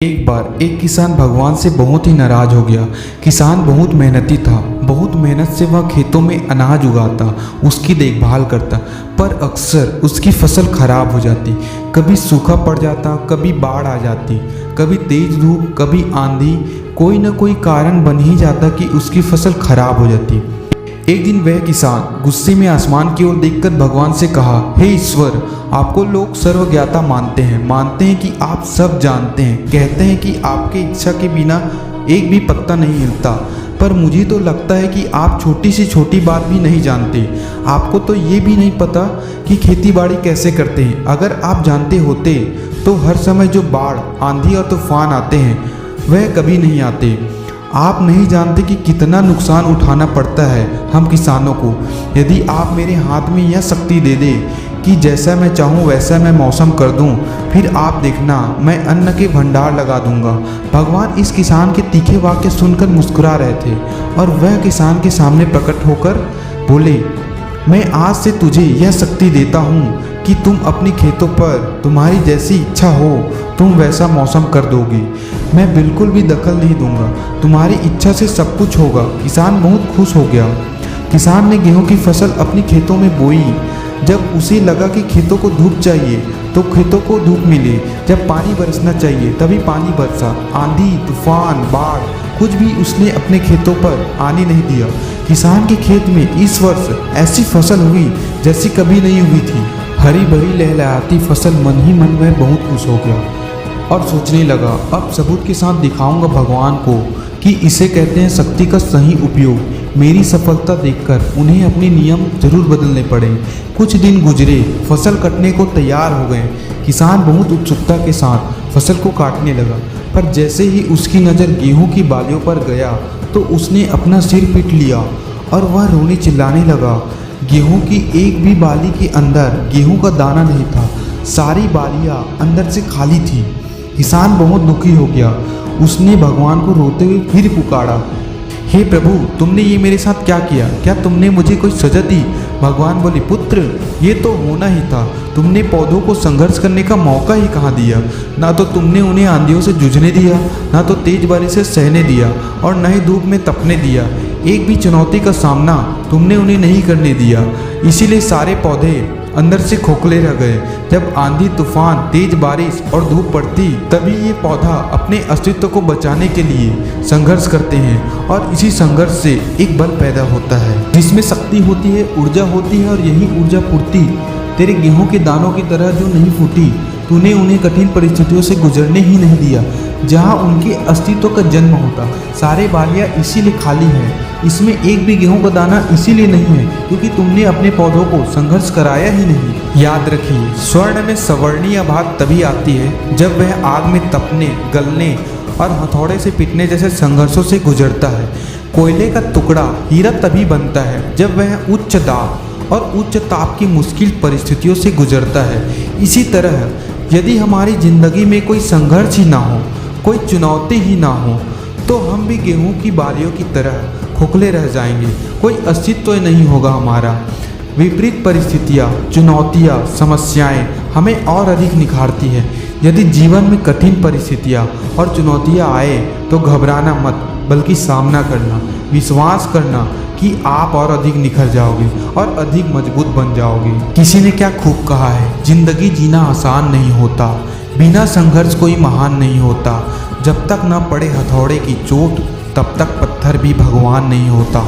एक बार एक किसान भगवान से बहुत ही नाराज हो गया। किसान बहुत मेहनती था। बहुत मेहनत से वह खेतों में अनाज उगाता, उसकी देखभाल करता, पर अक्सर उसकी फसल खराब हो जाती। कभी सूखा पड़ जाता, कभी बाढ़ आ जाती, कभी तेज धूप, कभी आंधी। कोई न कोई कारण बन ही जाता कि उसकी फसल खराब हो जाती। एक दिन वह किसान गुस्से में आसमान की ओर देखकर भगवान से कहा, हे ईश्वर, आपको लोग सर्वज्ञाता मानते हैं कि आप सब जानते हैं, कहते हैं कि आपके इच्छा के बिना एक भी पत्ता नहीं हिलता, पर मुझे तो लगता है कि आप छोटी से छोटी बात भी नहीं जानते। आपको तो ये भी नहीं पता कि खेती बाड़ी कैसे करते हैं। अगर आप जानते होते तो हर समय जो बाढ़, आंधी और तूफान आते हैं वह कभी नहीं आते। आप नहीं जानते कि कितना नुकसान उठाना पड़ता है हम किसानों को। यदि आप मेरे हाथ में यह शक्ति दे दे कि जैसा मैं चाहूँ वैसा मैं मौसम कर दूँ, फिर आप देखना मैं अन्न के भंडार लगा दूंगा। भगवान इस किसान के तीखे वाक्य सुनकर मुस्कुरा रहे थे और वह किसान के सामने प्रकट होकर बोले, मैं आज से तुझे यह शक्ति देता हूँ कि तुम अपनी खेतों पर तुम्हारी जैसी इच्छा हो तुम वैसा मौसम कर दोगी। मैं बिल्कुल भी दखल नहीं दूंगा, तुम्हारी इच्छा से सब कुछ होगा। किसान बहुत खुश हो गया। किसान ने गेहूं की फसल अपनी खेतों में बोई। जब उसे लगा कि खेतों को धूप चाहिए तो खेतों को धूप मिली, जब पानी बरसना चाहिए तभी पानी बरसा। आंधी, तूफान, बाढ़, कुछ भी उसने अपने खेतों पर आने नहीं दिया। किसान के खेत में इस वर्ष ऐसी फसल हुई जैसी कभी नहीं हुई थी। हरी भरी लहलहाती फसल। मन ही मन में बहुत खुश हो गया और सोचने लगा, अब सबूत के साथ दिखाऊंगा भगवान को कि इसे कहते हैं शक्ति का सही उपयोग। मेरी सफलता देखकर उन्हें अपने नियम जरूर बदलने पड़े। कुछ दिन गुजरे, फसल कटने को तैयार हो गए। किसान बहुत उत्सुकता के साथ फसल को काटने लगा, पर जैसे ही उसकी नज़र गेहूं की बालियों पर गया तो उसने अपना सिर पीट लिया और वह रोने चिल्लाने लगा। गेहूं की एक भी बाली के अंदर गेहूं का दाना नहीं था। सारी बालियां अंदर से खाली थी। किसान बहुत दुखी हो गया। उसने भगवान को रोते हुए फिर पुकारा, हे प्रभु, तुमने ये मेरे साथ क्या किया? क्या तुमने मुझे कोई सजा दी? भगवान बोले, पुत्र, ये तो होना ही था। तुमने पौधों को संघर्ष करने का मौका ही कहाँ दिया? ना तो तुमने उन्हें आंधियों से जूझने दिया, ना तो तेज बारिश से सहने दिया, और न ही धूप में तपने दिया। एक भी चुनौती का सामना तुमने उन्हें नहीं करने दिया। इसीलिए सारे पौधे अंदर से खोखले रह गए। जब आंधी, तूफान, तेज बारिश और धूप पड़ती तभी ये पौधा अपने अस्तित्व को बचाने के लिए संघर्ष करते हैं, और इसी संघर्ष से एक बल पैदा होता है जिसमें शक्ति होती है, ऊर्जा होती है, और यही ऊर्जा पूर्ति तेरे गेहूं के दानों की तरह जो नहीं फूटी। तूने उन्हें कठिन परिस्थितियों से गुजरने ही नहीं दिया जहां उनके अस्तित्व का जन्म होता। सारे बालियां इसीलिए खाली हैं। इसमें एक भी गेहूं का दाना इसीलिए नहीं है क्योंकि तुमने अपने पौधों को संघर्ष कराया ही नहीं। याद रखिए, स्वर्ण में सवर्णीय भाग तभी आती है जब वह आग में तपने, गलने और हथौड़े से पीटने जैसे संघर्षों से गुजरता है। कोयले का टुकड़ा हीरा तभी बनता है जब वह उच्च दाब और उच्च ताप की मुश्किल परिस्थितियों से गुजरता है। इसी तरह यदि हमारी जिंदगी में कोई संघर्ष ही ना हो, कोई चुनौती ही ना हो, तो हम भी गेहूं की बालियों की तरह खोखले रह जाएंगे। कोई अस्तित्व नहीं होगा हमारा। विपरीत परिस्थितियाँ, चुनौतियाँ, समस्याएं हमें और अधिक निखारती है। यदि जीवन में कठिन परिस्थितियाँ और चुनौतियाँ आए तो घबराना मत, बल्कि सामना करना, विश्वास करना कि आप और अधिक निखर जाओगे और अधिक मजबूत बन जाओगे। किसी ने क्या खूब कहा है, जिंदगी जीना आसान नहीं होता, बिना संघर्ष कोई महान नहीं होता। जब तक न पड़े हथौड़े की चोट तब तक पत्थर भी भगवान नहीं होता।